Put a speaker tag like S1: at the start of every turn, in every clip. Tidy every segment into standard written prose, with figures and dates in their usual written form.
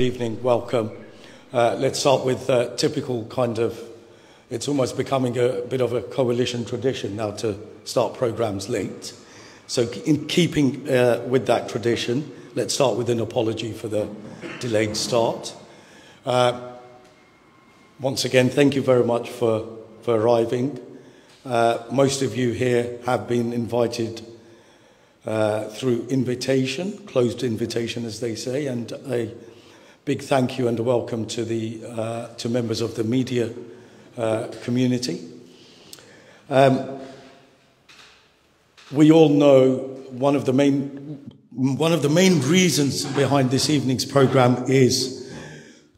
S1: Good evening, welcome. Let's start with typical kind of, it's almost becoming a bit of a coalition tradition now to start programs late. So in keeping with that tradition, let's start with an apology for the delayed start. Once again, thank you very much for arriving. Most of you here have been invited through invitation, closed invitation as they say, and a big thank you and a welcome to the to members of the media community. We all know one of the main reasons behind this evening's program is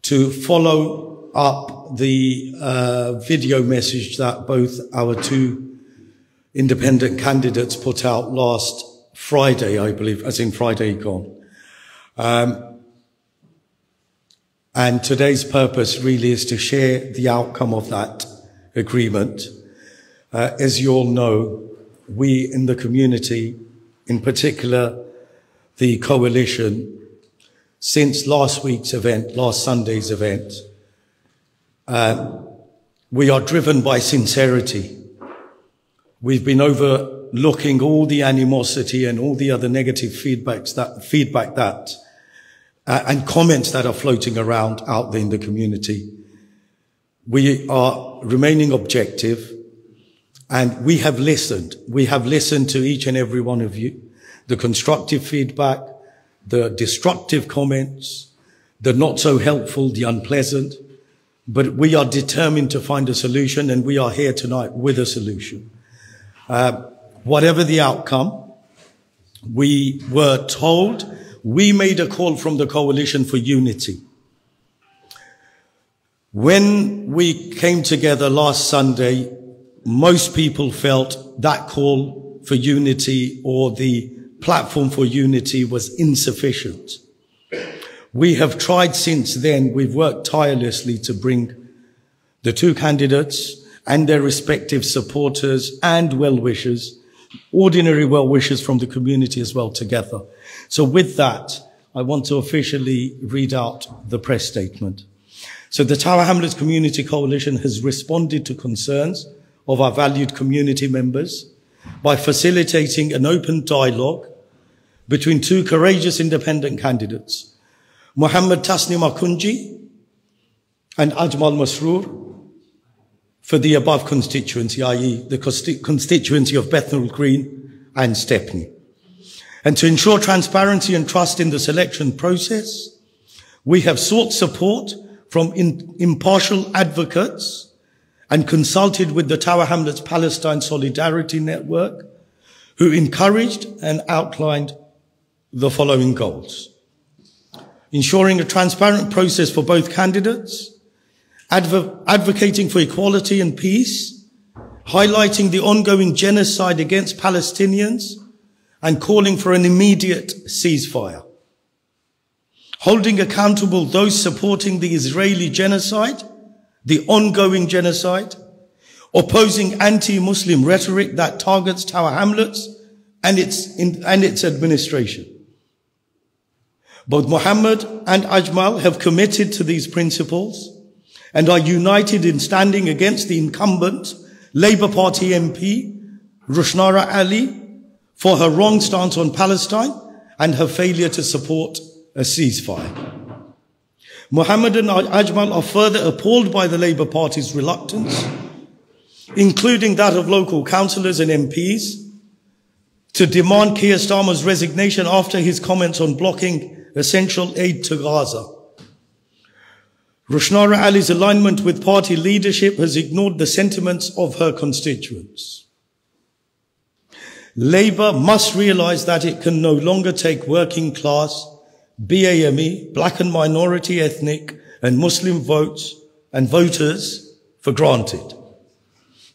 S1: to follow up the video message that both our two independent candidates put out last Friday, I believe, as in Friday gone. And today's purpose really is to share the outcome of that agreement. As you all know, we in the community, in particular the coalition, since last week's event, last Sunday's event, we are driven by sincerity. We've been overlooking all the animosity and all the other negative feedback and comments that are floating around out there in the community. We are remaining objective, and we have listened. We have listened to each and every one of you, the constructive feedback, the destructive comments, the not so helpful, the unpleasant, but we are determined to find a solution, and we are here tonight with a solution. Whatever the outcome, we were told, we made a call from the coalition for unity. When we came together last Sunday, most people felt that call for unity or the platform for unity was insufficient. We have tried since then, we've worked tirelessly to bring the two candidates and their respective supporters and well-wishers, ordinary well-wishers from the community as well together. So with that, I want to officially read out the press statement. So the Tower Hamlets Community Coalition has responded to concerns of our valued community members by facilitating an open dialogue between two courageous independent candidates, Muhammad Tasnim Akunji and Ajmal Masroor, for the above constituency, i.e. the constituency of Bethnal Green and Stepney. And to ensure transparency and trust in the selection process, we have sought support from impartial advocates and consulted with the Tower Hamlets Palestine Solidarity Network, who encouraged and outlined the following goals: ensuring a transparent process for both candidates, advocating for equality and peace, highlighting the ongoing genocide against Palestinians, and calling for an immediate ceasefire, holding accountable those supporting the Israeli genocide, the ongoing genocide, opposing anti-Muslim rhetoric that targets Tower Hamlets and its administration. Both Muhammad and Ajmal have committed to these principles and are united in standing against the incumbent Labour Party MP, Rushnara Ali, for her wrong stance on Palestine and her failure to support a ceasefire. Muhammad and Ajmal are further appalled by the Labour Party's reluctance, including that of local councillors and MPs, to demand Keir Starmer's resignation after his comments on blocking essential aid to Gaza. Rushnara Ali's alignment with party leadership has ignored the sentiments of her constituents. Labour must realise that it can no longer take working class, BAME, black and minority ethnic and Muslim votes and voters for granted.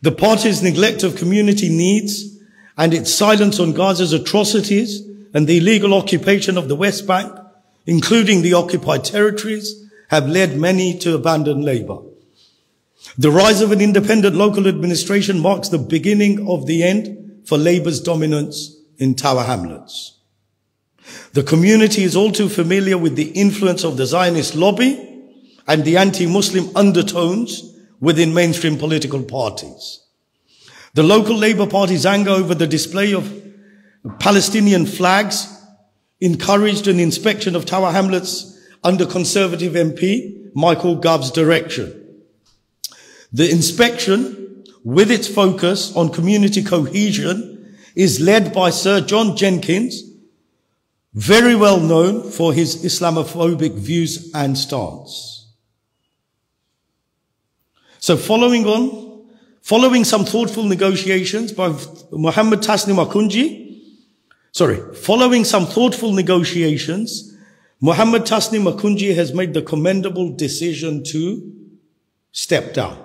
S1: The party's neglect of community needs and its silence on Gaza's atrocities and the illegal occupation of the West Bank, including the occupied territories, have led many to abandon Labour. The rise of an independent local administration marks the beginning of the end for Labour's dominance in Tower Hamlets. The community is all too familiar with the influence of the Zionist lobby and the anti-Muslim undertones within mainstream political parties. The local Labour Party's anger over the display of Palestinian flags encouraged an inspection of Tower Hamlets under Conservative MP Michael Gove's direction. The inspection, with its focus on community cohesion, is led by Sir John Jenkins, very well known for his Islamophobic views and stance. So following some thoughtful negotiations by Mohammed Tasnim Akunji, Mohammed Tasnim Akunji has made the commendable decision to step down.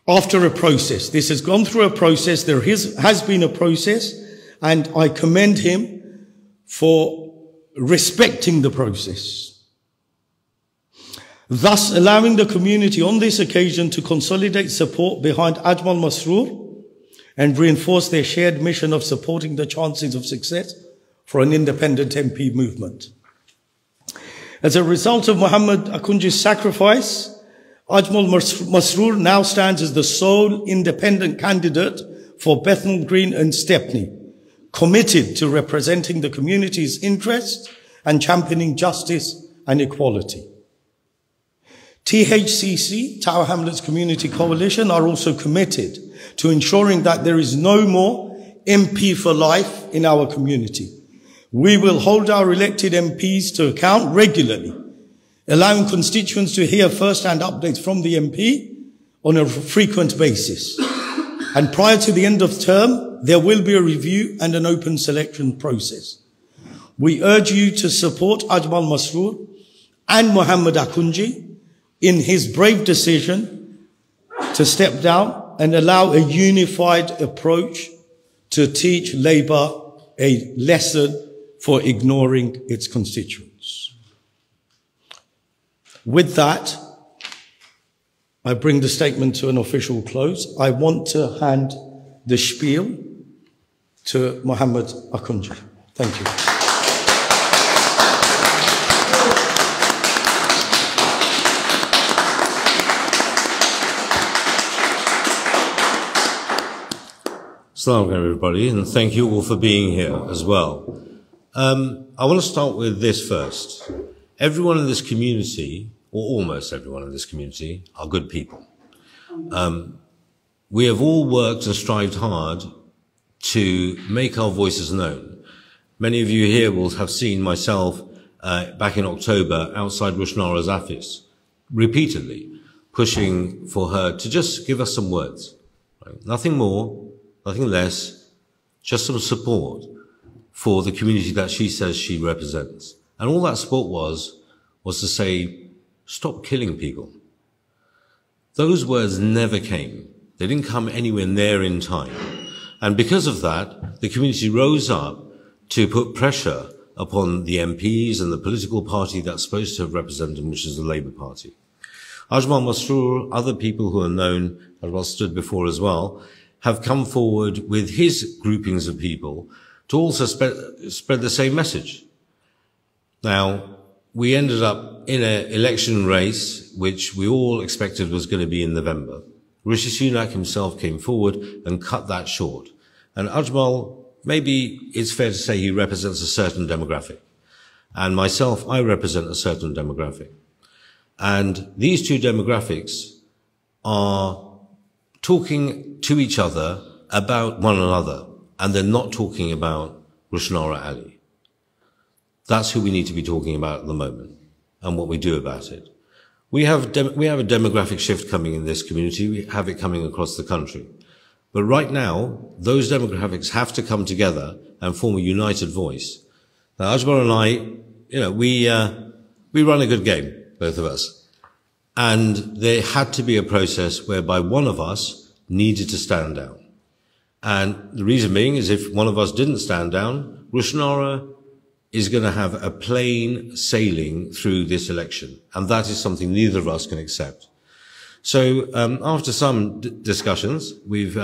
S1: After a process, this has gone through a process, there has been a process, and I commend him for respecting the process, thus allowing the community on this occasion to consolidate support behind Ajmal Masroor and reinforce their shared mission of supporting the chances of success for an independent MP movement. As a result of Mohammed Akunji's sacrifice, Ajmal Masroor now stands as the sole independent candidate for Bethnal Green and Stepney, committed to representing the community's interests and championing justice and equality. THCC, Tower Hamlets Community Coalition, are also committed to ensuring that there is no more MP for life in our community. We will hold our elected MPs to account regularly, allowing constituents to hear first-hand updates from the MP on a frequent basis. And prior to the end of term, there will be a review and an open selection process. We urge you to support Ajmal Masroor and Mohammed Akunji in his brave decision to step down and allow a unified approach to teach Labour a lesson for ignoring its constituents. With that, I bring the statement to an official close. I want to hand the spiel to Mohammed Akunji. Thank you.
S2: Assalamu alaikum, everybody, and thank you all for being here as well. I want to start with this first. Everyone in this community, or almost everyone in this community, are good people. We have all worked and strived hard to make our voices known. Many of you here will have seen myself back in October outside Rushnara's office, repeatedly pushing for her to just give us some words. Right? Nothing more, nothing less, just some support for the community that she says she represents. And all that support was to say, stop killing people. Those words never came. They didn't come anywhere near in time. And because of that, the community rose up to put pressure upon the MPs and the political party that's supposed to have represented them, which is the Labour Party. Ajmal Masroor, other people who are known, Ajmal stood before as well, have come forward with his groupings of people to also spread the same message. Now, we ended up in an election race, which we all expected was going to be in November. Rishi Sunak himself came forward and cut that short. And Ajmal, maybe it's fair to say he represents a certain demographic. And myself, I represent a certain demographic. And these two demographics are talking to each other about one another, and they're not talking about Rushnara Ali. That's who we need to be talking about at the moment, and what we do about it. We have a demographic shift coming in this community. We have it coming across the country. But right now, those demographics have to come together and form a united voice. Now, Ajmal and I, we run a good game, both of us. And there had to be a process whereby one of us needed to stand down. And the reason being is if one of us didn't stand down, Rushnara is going to have a plain sailing through this election. And that is something neither of us can accept. So after some discussions, we've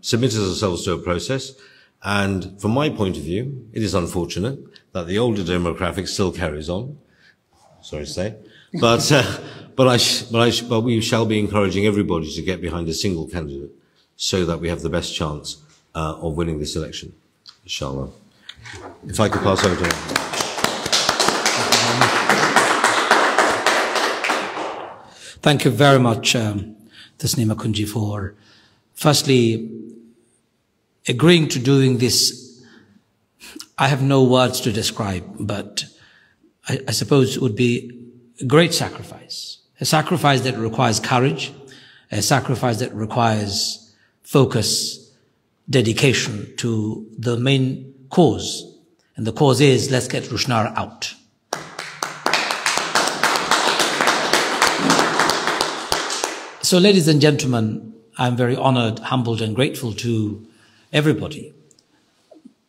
S2: submitted ourselves to a process, And from my point of view, it is unfortunate that the older demographic still carries on. Sorry to say, but we shall be encouraging everybody to get behind a single candidate so that we have the best chance of winning this election, inshallah. If I could pass over to
S3: Thank you very much, Tasneem Akunji, for firstly agreeing to doing this. I have no words to describe, but I suppose it would be a great sacrifice. A sacrifice that requires courage, a sacrifice that requires focus, dedication to the main cause. And the cause is, let's get Rushnara out. So, ladies and gentlemen, I'm very honored, humbled, and grateful to everybody.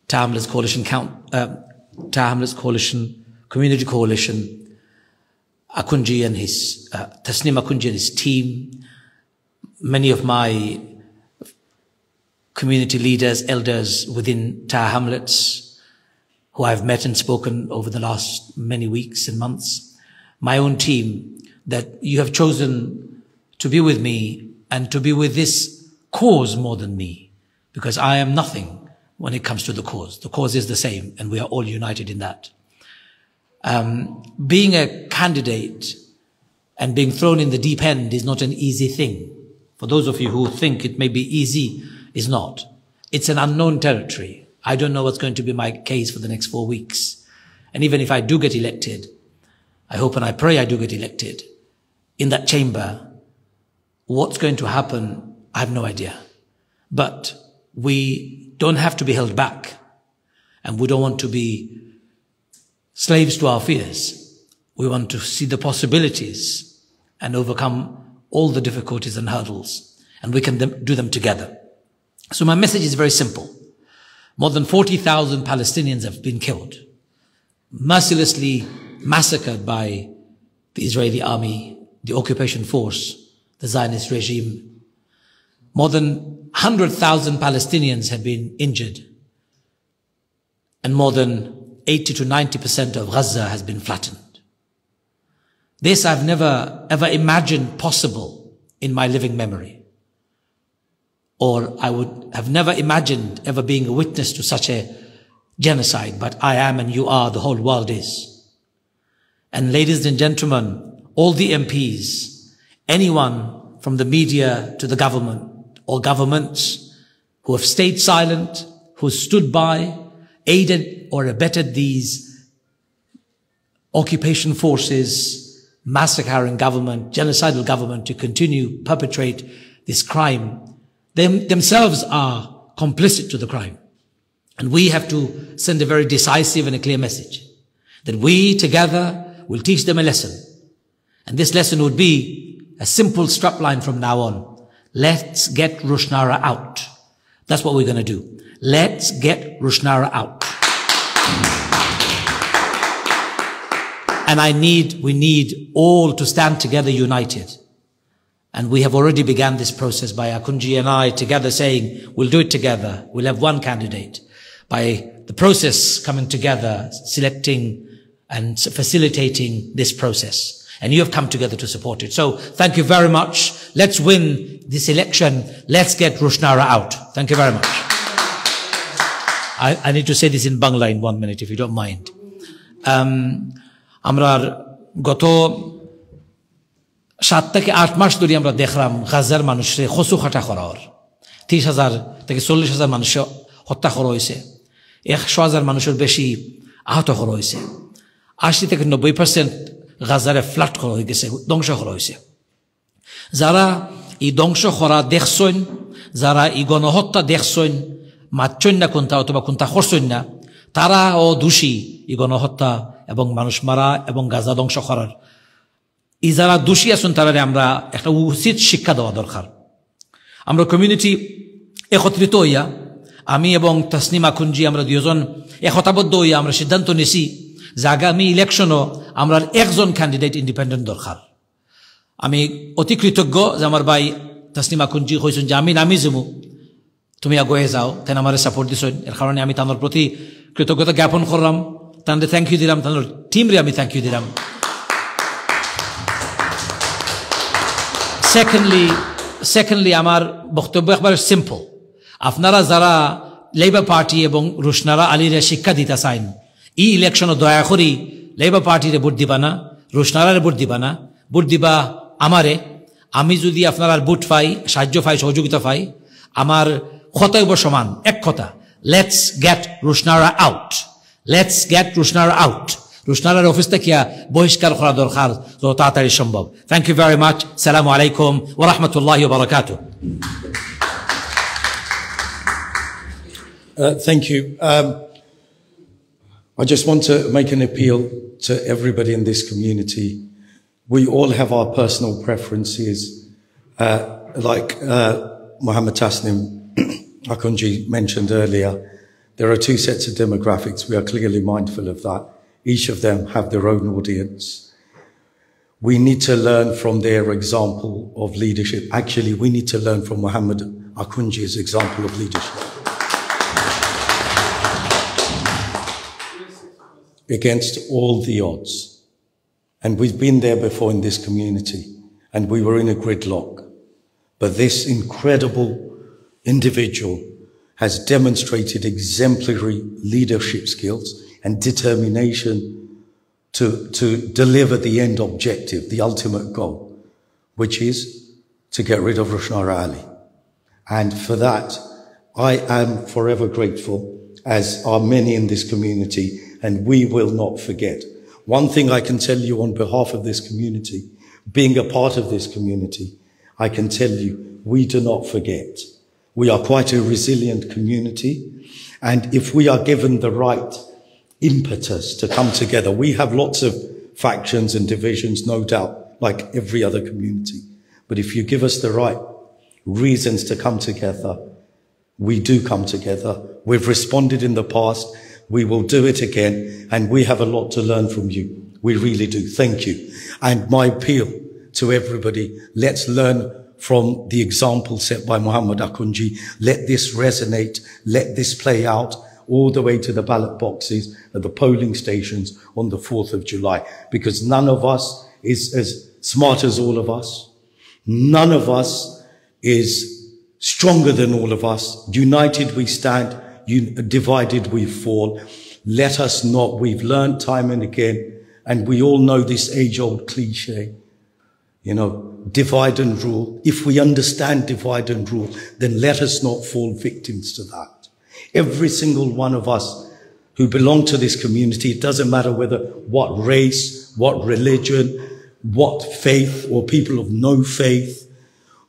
S3: Tower Hamlets Coalition, Community Coalition, Akunji and his, Tasneem Akunji and his team, many of my community leaders, elders within Tower Hamlets, who I've met and spoken over the last many weeks and months, my own team, that you have chosen to be with me and to be with this cause more than me, because I am nothing when it comes to the cause. The cause is the same, and we are all united in that. Being a candidate and being thrown in the deep end is not an easy thing. For those of you who think it may be easy, it's not. It's an unknown territory. I don't know what's going to be my case for the next 4 weeks. And even if I do get elected, I hope and I pray I do get elected, in that chamber, what's going to happen, I have no idea. But we don't have to be held back, and we don't want to be slaves to our fears. We want to see the possibilities and overcome all the difficulties and hurdles, and we can do them together. So my message is very simple. More than 40,000 Palestinians have been killed, mercilessly massacred by the Israeli army, the occupation force, the Zionist regime. More than 100,000 Palestinians have been injured, and more than 80 to 90% of Gaza has been flattened. This I've never ever imagined possible in my living memory, or I would have never imagined ever being a witness to such a genocide, but I am, and you are, the whole world is. And ladies and gentlemen, all the MPs, anyone from the media to the government or governments who have stayed silent, who stood by, aided or abetted these occupation forces, massacring government, genocidal government to continue perpetrate this crime, themselves are complicit to the crime. And we have to send a very decisive and a clear message that we together will teach them a lesson. And this lesson would be a simple strapline from now on. Let's get Rushnara out. That's what we're going to do. Let's get Rushnara out. And we need all to stand together united. And we have already begun this process by Akunji and I together saying, we'll do it together. We'll have one candidate. By the process coming together, selecting and facilitating this process. And you have come together to support it. So thank you very much. Let's win this election. Let's get Rushnara out. Thank you very much. I need to say this in Bangla in 1 minute, if you don't mind. Amrar goto 7 থেকে 8 মাস ধরে আমরা দেখলাম গাজার মানুষের খসু খাটা করা হর 30,000 থেকে 40,000 মানুষ হত্যা করা হয়েছে 100,000 মানুষের বেশি আহত করা হয়েছে 80 থেকে 90% গাজারে ফ্ল্যাট করা হয়ে গেছে ধ্বংস করা হয়েছে যারা এই ধ্বংস করা দেখছেন যারা এই গণহত্যা দেখছেন মারছেন না কোনটা অথবা কোনটা করছেন না তারা ও দোষী এই গণহত্যা এবং মানুষ মারা এবং গাজা ধ্বংস করার এই যারা দোষী আছেন তারারে আমরা একটা উচিত শিক্ষা দেওয়া দরকার আমরা কমিউনিটি একত্রিত হইয়া আমি এবং তাসনিম আকুঞ্জি আমরা দুজন একতাবদ্ধ হইয়া আমরা সিদ্ধান্ত নিছি যে আগামী ইলেকশনও আমরা একজন ক্যান্ডিডেট ইন্ডিপেন্ডেন্ট দরকার আমি অতি কৃতজ্ঞ যে আমার ভাই তাসনিম আকুঞ্জি কইছেন যে আমি নামি যাবো তুমি আগুয়ে যাও তেন আমারে সাপোর্ট দিছো এর কারণে আমি তাদের প্রতি কৃতজ্ঞতা জ্ঞাপন করলাম তাদের থ্যাংক ইউ দিলাম তাদের টিমরে আমি থ্যাংক ইউ দিলাম সেকেন্ডলি আমার বক্তব্য একবারে সিম্পল আপনারা যারা লেবার পার্টি এবং রুশনারা আলীরে শিক্ষা দিতে চান এই ইলেকশন দয়া করি লেবার পার্টিরে ভোট দিবা না রুশনারারে ভোট দিবা না ভোট দিবা আমারে আমি যদি আপনারা ভোট পাই সাহায্য পাই সহযোগিতা পাই আমার কতইব সমান এক কথা লেটস গেট রুশনারা আউট রুশনারার অফিস থেকে বহিষ্কার করা দরকার যত তাড়াতাড়ি সম্ভব থ্যাংক ইউ ভেরি মাচ সালামু আলাইকুম ওয়া রাহমাতুল্লাহি ওয়া বারাকাতুহু
S1: Thank you. I just want to make an appeal to everybody in this community. We all have our personal preferences. Like Muhammad Tasnim Akunji mentioned earlier, there are two sets of demographics. We are clearly mindful of that. Each of them have their own audience. We need to learn from their example of leadership. Actually, we need to learn from Muhammad Akunji's example of leadership. Against all the odds. And we've been there before in this community, and we were in a gridlock. But this incredible individual has demonstrated exemplary leadership skills and determination to deliver the end objective, the ultimate goal, which is to get rid of Rushnara Ali. And for that, I am forever grateful, as are many in this community, and we will not forget. One thing I can tell you on behalf of this community, being a part of this community, I can tell you, we do not forget. We are quite a resilient community, and if we are given the right impetus to come together, we have lots of factions and divisions, no doubt, like every other community. But if you give us the right reasons to come together, we do come together. We've responded in the past. We will do it again, and we have a lot to learn from you. We really do. Thank you. And my appeal to everybody, let's learn from the example set by Muhammad Akunji. Let this resonate. Let this play out all the way to the ballot boxes at the polling stations on the 4th of July, because none of us is as smart as all of us. None of us is stronger than all of us. United we stand. Divided we fall. Let us not. We've learned time and again, and we all know this age-old cliche, divide and rule. If we understand divide and rule, then let us not fall victims to that. Every single one of us who belong to this community, it doesn't matter what race, what religion, what faith, or people of no faith,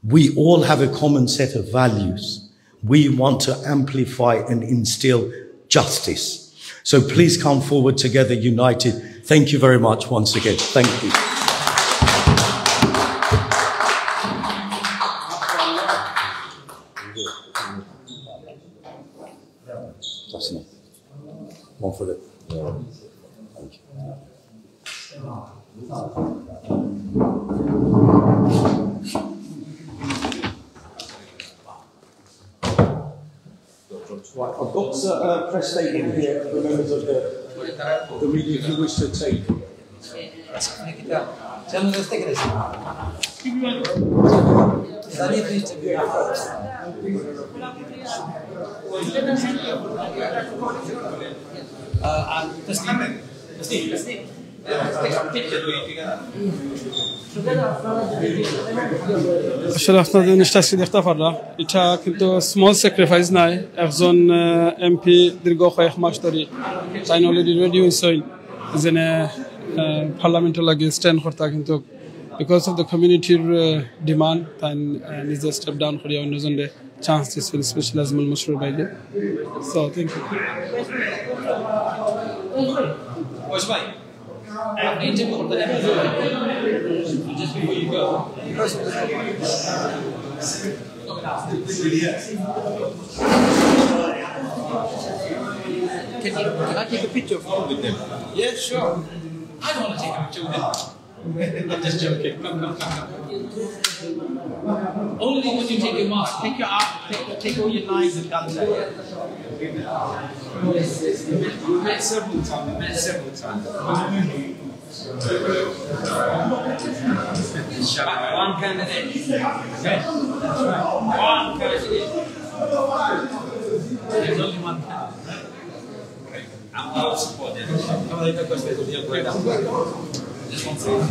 S1: we all have a common set of values. We want to amplify and instill justice. So please come forward together united. Thank you very much once again. Thank you. That's enough. One for it. Thank you. Right, I've got a press statement here for members of the media if you wish to take.
S4: আসলে আপনাদের নিশ্চয়ই দেখতে পারলাম এটা কিন্তু small sacrifice নাই একজন MP দীর্ঘ কয়েক মাস ধরে তাই অলরেডি রেডি হয়েছেন যেন পার্লামেন্টের লাগে স্ট্যান্ড করতে কিন্তু বিকজ অফ দ্য কমিউনিটির ডিমান্ড তাই নিজে স্টেপ ডাউন করে অন্যজনকে চান্স দিচ্ছেন স্পেশাল আজমল মশরুর বাইরে so thank you
S3: Just before you go. Can I take a picture with them? Yeah, sure. I don't want to take a picture with them.
S4: I'm just joking. Come.
S3: Only when you take your mask.
S5: Take all your knives and guns out.
S4: We met several times.
S5: One candidate. Okay. One candidate. There's only one candidate. And we all support them. Just one second.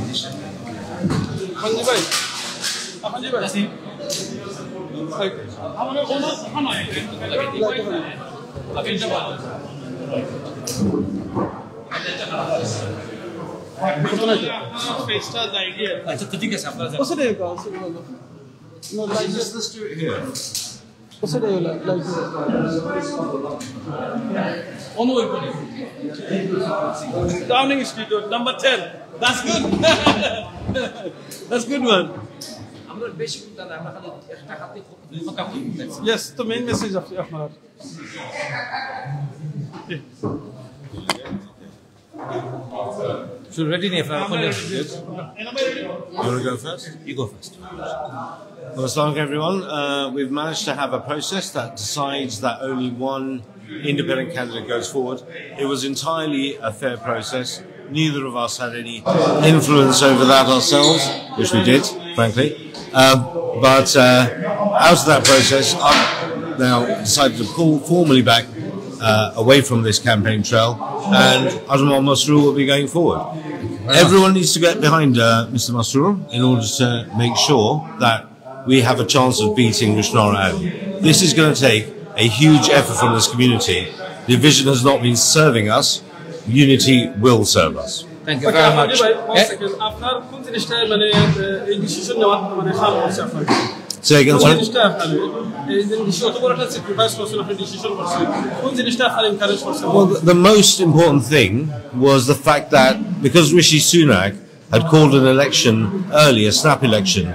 S2: Let's do it here.
S4: Downing Street, number 10. That's good. That's good one. Yes, the main message of the Ahmad.
S3: So ready now.
S2: You want to go first?
S3: You go first.
S2: Well, assalamu everyone. We've managed to have a process that decides that only one independent candidate goes forward. It was entirely a fair process. Neither of us had any influence over that ourselves, which we did, frankly. But out of that process, I've now decided to pull formally back away from this campaign trail, and Ajmal Masroor will be going forward. Everyone needs to get behind Mr. Masroor in order to make sure that we have a chance of beating Rushnara Ali. This is going to take a huge effort from this community. Division has not been serving us. Unity will serve us.
S3: Thank you very much.
S2: Say again, sorry? Well, the most important thing was the fact that because Rishi Sunak had called an election early, a snap election,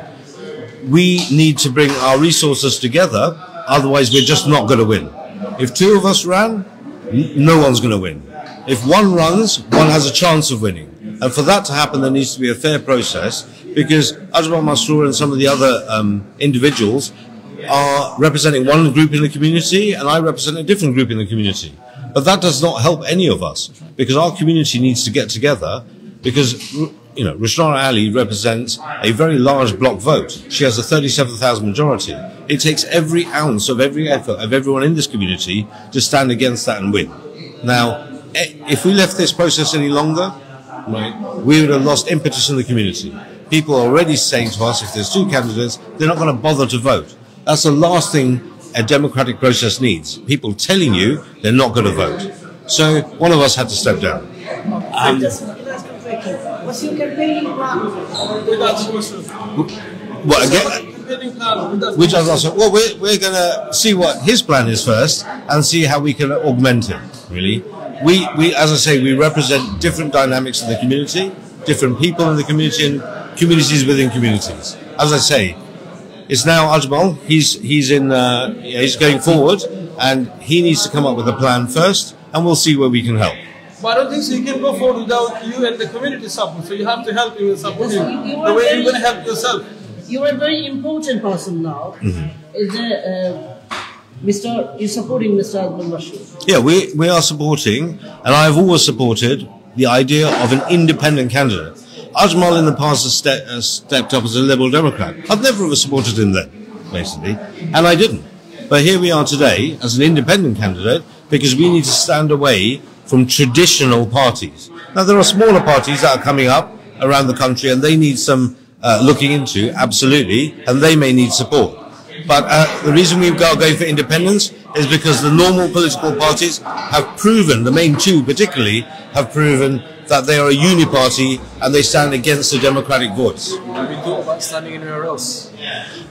S2: we need to bring our resources together, otherwise we're just not going to win. If two of us ran, no one's going to win. If one runs, one has a chance of winning. And for that to happen, there needs to be a fair process, because Ajmal Masroor and some of the other individuals are representing one group in the community, and I represent a different group in the community. But that does not help any of us, because our community needs to get together, because, you know, Rushnara Ali represents a very large block vote. She has a 37,000 majority. It takes every ounce of every effort of everyone in this community to stand against that and win. Now, if we left this process any longer, right, we would have lost impetus in the community. People are already saying to us, if there's two candidates, they're not going to bother to vote. That's the last thing a democratic process needs. People telling you they're not going to vote. So one of us had to step down.
S6: What's your campaigning plan?
S2: What again? Which I was well, we're going to see what his plan is first and see how we can augment it. Really, we as I say, we represent different dynamics in the community, different people in the community, and communities within communities. As I say, it's now Ajmal. He's going forward, and he needs to come up with a plan first, and we'll see where we can help.
S4: But I don't think so. You can go forward without you and the community support. So you have to help him and support him. The way you're going to help yourself.
S6: You are a very important person now. Is you're supporting Mr. Ajmal Masroor?
S2: Yeah, we are supporting, and I've always supported the idea of an independent candidate. Ajmal in the past has stepped up as a Liberal Democrat. I've never ever supported him then, basically, and I didn't. But here we are today as an independent candidate because we need to stand away from traditional parties. Now, there are smaller parties that are coming up around the country, and they need some looking into, absolutely, and they may need support. But the reason we've got going for independence is because the normal political parties have proven, the main two particularly, have proven that they are a uni-party and they stand against the democratic voice.
S5: What do we do about standing anywhere else?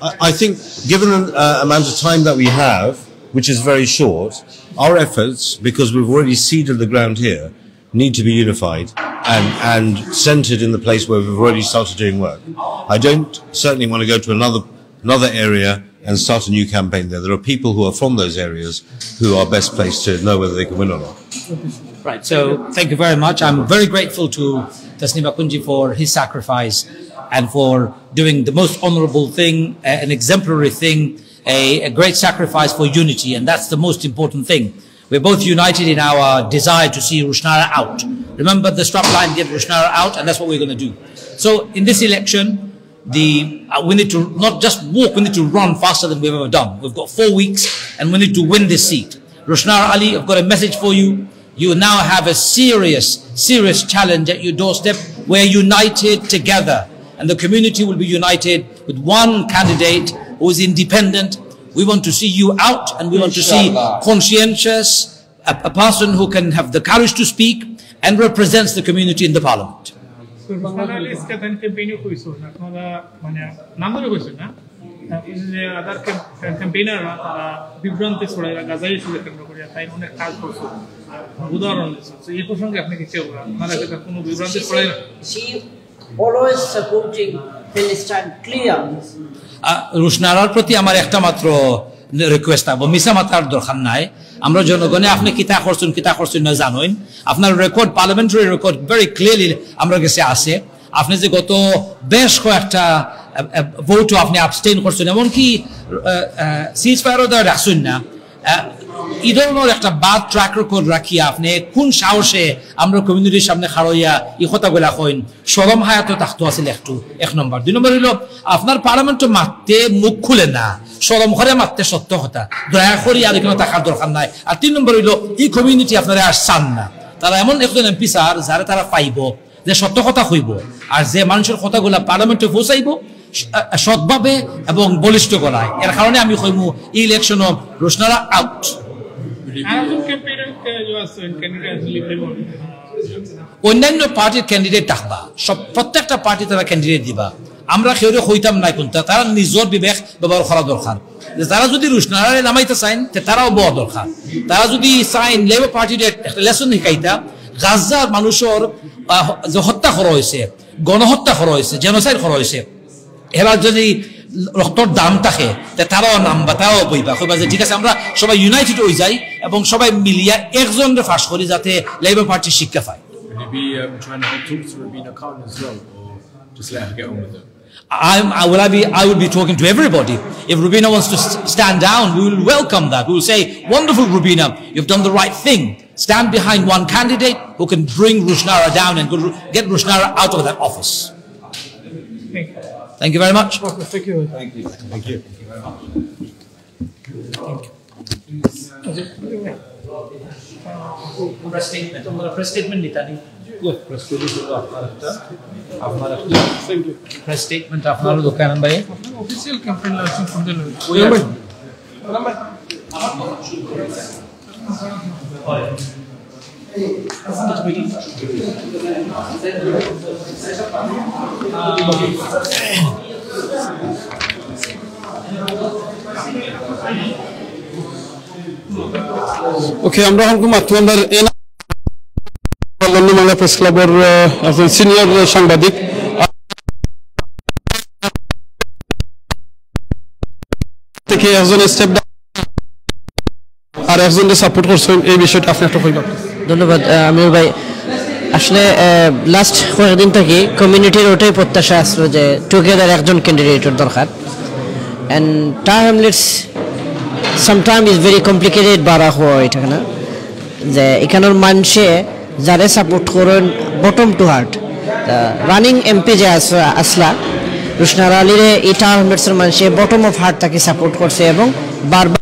S2: I think, given the amount of time that we have, which is very short, our efforts, because we've already seeded the ground here, need to be unified and centred in the place where we've already started doing work. I don't certainly want to go to another area and start a new campaign there. There are people who are from those areas who are best placed to know whether they can win or not.
S3: Right, so thank you very much. I'm very grateful to Tasneem Akunji for his sacrifice and for doing the most honorable thing, an exemplary thing, a great sacrifice for unity, and that's the most important thing. We're both united in our desire to see Rushnara out. Remember the strap line, get Rushnara out, and that's what we're going to do. So in this election, we need to not just walk, we need to run faster than we've ever done. We've got 4 weeks, and we need to win this seat. Rushnara Ali, I've got a message for you. You now have a serious challenge at your doorstep. We're united together, and the community will be united with one candidate who is independent. We want to see you out, and we want to see conscientious, a person who can have the courage to speak and represents the community in the parliament.
S6: She always supporting Palestine clear.
S3: রুশনারার প্রতি আমার একটা মাত্র request থাকবো, মিছা মাতার দরকার নাই। আমরা জনগণে আপনি কিতা করছেন না জানেন, আপনার record, parliamentary record very clearly আমরা কাছে আছে। আপনি যে গত বেশ কয়েকটা ভোটও আপনি অ্যাবস্টেইন করছেন, এমনকি সিজ ফায়ারও দেওয়া রাখছেন না, এই ধরনের একটা বাদ ট্র্যাক রেকর্ড রাখিয়া আপনি কোন সাহসে আমরা কমিউনিটির সামনে খাড়াইয়া এই কথাগুলা কইন, শরম হায়াত থাকতো আছিল একটু, 1 নম্বর। 2 নম্বর হইল আপনার পার্লামেন্ট মারতে মুখ খুলে না, শরম করে মারতে সত্য কথা, দয়া করি আর এখানে থাকার দরকার নাই। আর 3 নম্বর হইল এই কমিউনিটি আপনারা আর চান না, তারা এমন একজন এমপি স্যার যারা তারা পাইব যে সত্য কথা কইব, আর যে মানুষের কথাগুলা পার্লামেন্টে পৌঁছাইব সৎভাবে এবং বলিষ্ঠ করায়। এর কারণে আমি কইমু এই ইলেকশন রুশনারা আউট। অন্যান্য পার্টির ক্যান্ডিডেট থাকবা, প্রত্যেকটা পার্টি তারা ক্যান্ডিডেট দিবা। আমরা কেউ হইতাম নাই কোনটা, তারা নিজের বিবেক ব্যবহার করা দরকার। তারা যদি রুশনারারে নামাইতে চাইন তারাও বড় দরকার। তারা যদি চাইন লেবার পার্টির একটা লেসন শিকাইতা, গাজার মানুষের যে হত্যা করা হয়েছে, গণহত্যা করা হয়েছে, জেনোসাইড করা হয়েছে, এবার যদি রক্তর দাম থাকে তারাও নামবা, তারাও বইবা, কইবা যে ঠিক আছে আমরা সবাই ইউনাইটেড হয়ে যাই এবং সবাই মিলিয়া একজনরে ফাঁস করি যাতে লেবার পার্টি শিক্ষা পায়। I will be talking to everybody. If Rubina wants to stand down, we will welcome that. We will say, wonderful Rubina, you've done the right thing. Stand behind one candidate who can bring Rushnara down and get Rushnara out of that office. Thank you very much.
S4: Thank you.
S5: Thank you. Thank you. Thank you very much.
S3: Press statement. Press statement Nitani.
S4: Yeah.
S3: Press statement.
S4: Thank you.
S3: Press statement. আপনার দোকান ভাই।
S4: Official campaign launching from the Okay, আমরা এখন মাত্র আমরা London Bangla press ক্লাবের একজন senior সাংবাদিক থেকে একজন স্টেপ আর একজনকে সাপোর্ট করছেন, এই বিষয়টা আপনি একটা কইবেন।
S7: ধন্যবাদ আমির ভাই। আসলে লাস্ট কয়েকদিন থেকে কমিউনিটির ওটাই প্রত্যাশা আসলো যে টুগেদার একজন ক্যান্ডিডেটের দরকার। And term let's sometime is very complicated বাড়া হওয়া এটা না, যে এখানের মানুষে যারা সাপোর্ট করেন bottom to heart. Running MP যে আসলা রুশনারা আলীরে এই টার্ম লেটসের মানুষে বটম অফ হার্ট তাকে সাপোর্ট করছে এবং বারবার।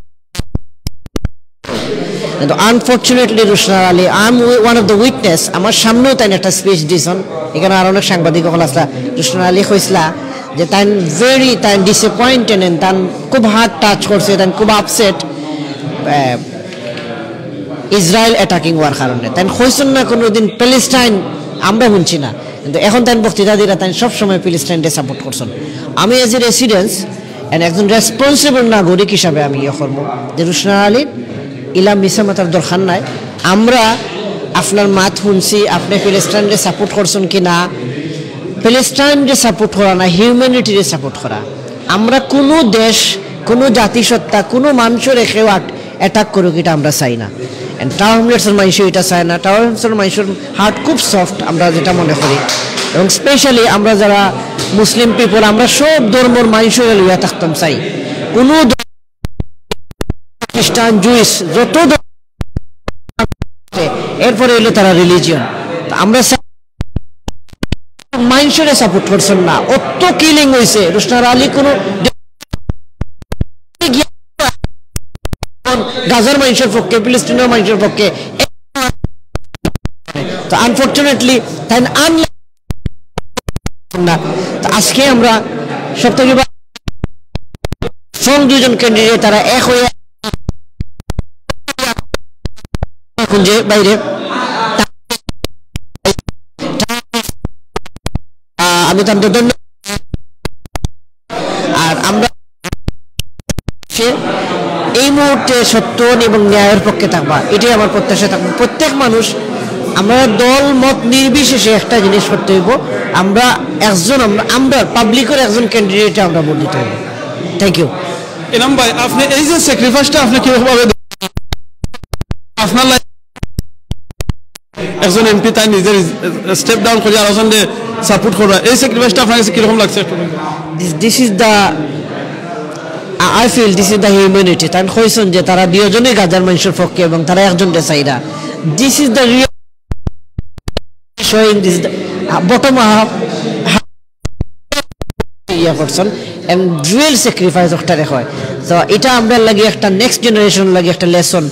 S7: কিন্তু unfortunately Rushnara Ali, I am one of the witness, আমার সামনেও তাই একটা স্পিচ দিয়েছেন, এখানে আর অনেক সাংবাদিক হল আসলা। রুশনারা আলী কইসলা যে তাই ভেরি তাই ডিসঅ্যাপয়েন্টেড, তাই খুব হার্ট টাচ করছে, তাই খুব আপসেট ইসরায়েল অ্যাটাকিং হওয়ার কারণে। তাই কইছেন না কোনোদিন প্যালেস্টাইন আমরা শুনছি না, কিন্তু এখন তাই বক্তৃতা দিরা তাই সবসময় প্যালেস্টাইনকে সাপোর্ট করছেন। আমি এজ এ রেসিডেন্স অ্যান্ড একজন রেসপন্সিবল নাগরিক হিসাবে আমি ইয়ে করবো যে রুশনারা আলীর ইলা মিশা মাতার দরকার নাই। আমরা আপনার মাত শুনছি, আপনি প্যালেস্টাইনকে সাপোর্ট করছেন কি না, প্যালেস্টাইনকে সাপোর্ট করা না, হিউম্যানিটিকে সাপোর্ট করা। আমরা কোনো দেশ, কোনো জাতিসত্তা, কোনো মানুষের একেও অ্যাটাক করুক এটা আমরা চাই না। এন্ড টাউনলেটসের মানুষ এটা চায় না, টাউনলেটসের মানুষের হার্ট খুব সফট আমরা যেটা মনে করি, এবং স্পেশালি আমরা যারা মুসলিম পিপল আমরা সব ধর্মের মানুষের লইয়া থাকতাম চাই, কোনো খ্রিস্টান জুইস যত এরপরে এলো তারা রিলিজিয়ন, আমরা মানুষের সাপোর্ট করছেন না, অত কিলিং হয়েছে রুশনার আলী কোনো গাজার মানুষের পক্ষে ফিলিস্তিনের মানুষের পক্ষে, তো আনফর্চুনেটলি তাই না, আজকে আমরা সবথেকে স্ট্রং দুজন ক্যান্ডিডেট তারা এক হয়ে যে বাইরে আমি তাদের ধন্যবাদ। আর আমরা এই মুহূর্তে সত্য এবং ন্যায়ের পক্ষে থাকবা, এটাই আমার প্রত্যাশা থাকবে। প্রত্যেক মানুষ আমরা দল মত নির্বিশেষে একটা জিনিস করতে হইব, আমরা একজন আমরা পাবলিকের একজন ক্যান্ডিডেটে আমরা ভোট দিতে হইব। Thank you.
S4: এনাম ভাই, আপনি এই যে স্যাক্রিফাইসটা আপনি কিরকম ভাবে আপনার একজন এমপি তাই নিজের স্টেপ ডাউন করে আর একজনকে সাপোর্ট করবা, এই স্যাক্রিফাইসটা আপনার কাছে কিরকম লাগছে?
S7: This is the I feel this is the humanity. তাই কইছেন যে তারা দুজনেই গাজার মানুষের পক্ষে এবং তারা একজন চাইরা, this is the real showing this bottom up person and real sacrifice ওটারে হয়। তো এটা আমরা লাগি একটা নেক্সট জেনারেশন লাগি একটা লেসন,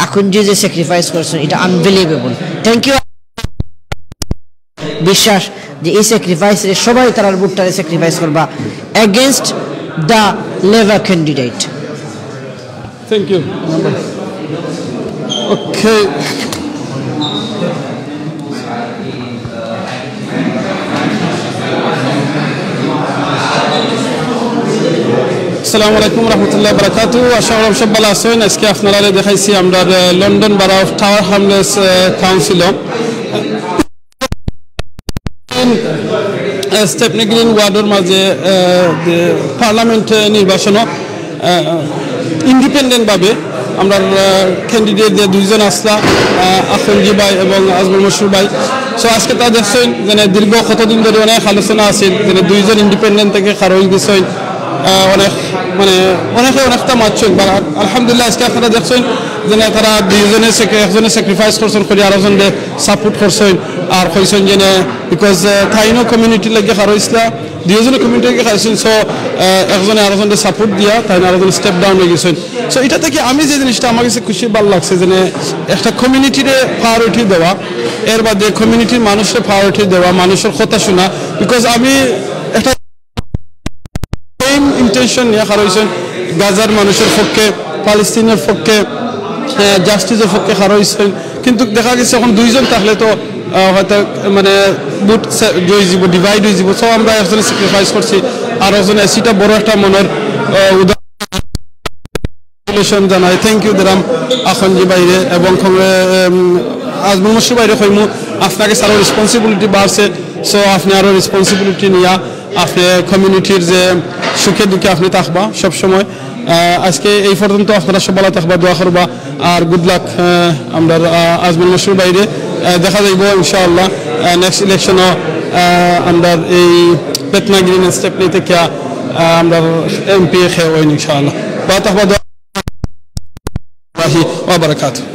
S7: এখন যে স্যাক্রিফাইস করছেন এটা আনবিলিভেবল। Thank you. বিশ্বাস যে এই স্যাক্রিফাইস সবাই তার ভোটটারে স্যাক্রিফাইস করবা against the labour candidate.
S4: Thank you. Okay, আসসালামু আলাইকুম রহমতুল্লাহ বারাকাতু। আশা করি সব ভালো আছেন। আজকে আপনারা দেখাইছি আমরা London borough of Tower Hamlets council Stepney Green ওয়ার্ডের মাঝে পার্লামেন্ট নির্বাচন ইন্ডিপেন্ডেন্টভাবে আমরা ক্যান্ডিডেট যে দুইজন আসলা, আখনজি ভাই এবং আজমল মশরুর ভাই। সো আজকে তা দেখছেন যে দীর্ঘ কতদিন ধরে অনেক আলোচনা আছে যে দুইজন ইন্ডিপেন্ডেন্ট থেকে খারজ দিচ্ছেন, অনেক মানে অনেকে অনেকটা মারছেন। আলহামদুলিল্লাহ আজকে আপনারা দেখছেন যে তারা দুইজনে একজনে স্যাক্রিফাইস করছেন করে আরেকজনকে সাপোর্ট করছেন আর কইছেন যে বিকজ তাইনো কমিউনিটি লাগে খারইসলা দুইজনে কমিউনিটিকে খাইছেন। সো একজনে আরেকজনকে সাপোর্ট দিয়া তাই আরেকজন স্টেপ ডাউন হয়ে গেছেন। সো এটা থেকে আমি যে জিনিসটা আমার কাছে খুশি ভালো লাগছে যে একটা কমিউনিটিরে প্রায়োরিটি দেওয়া, এর বাদে কমিউনিটির মানুষের প্রায়োরিটি দেওয়া, মানুষের কথা শোনা। বিকজ আমি একটা ইন্টেনশন নিয়ে খারইছেন গাজার মানুষের পক্ষে, পালেস্তিনের পক্ষে, জাস্টিসের পক্ষে খারইছেন। কিন্তু দেখা গেছে এখন দুইজন থাকলে তো হয়তো মানে বুট জয় যাব, ডিভাইড হয়ে যাব। সব আমরা একজনে স্যাক্রিফাইস করছি আর একজনে সেটা বড় একটা মনের উদাহরণ জানাই। থ্যাংক ইউ দেরাম আখনজি বাইরে এবং আজমল মশরুর বাইরে কইমু আপনাকে আরো রেসপন্সিবিলিটি বাড়ছে। সো আপনি আরো রেসপন্সিবিলিটি নিয়া আপনি কমিউনিটির যে সুখে দুঃখে আপনি থাকবা সবসময়। আজকে এই পর্যন্ত আপনারা সব ভালো থাকবা, দোয়া করবা আর গুড লাক। আমরা আজমল মশরুর বাইরে দেখা যাইব ইনশাআল্লাহ নেক্সট ইলেকশনও আমরা এই পেটনা গ্রিন স্টেপনি থেকে আমরা এমপি খেয়ে ইনশাআল্লাহ। দোয়া থাকবা, দোয়া বারাকাতুহু।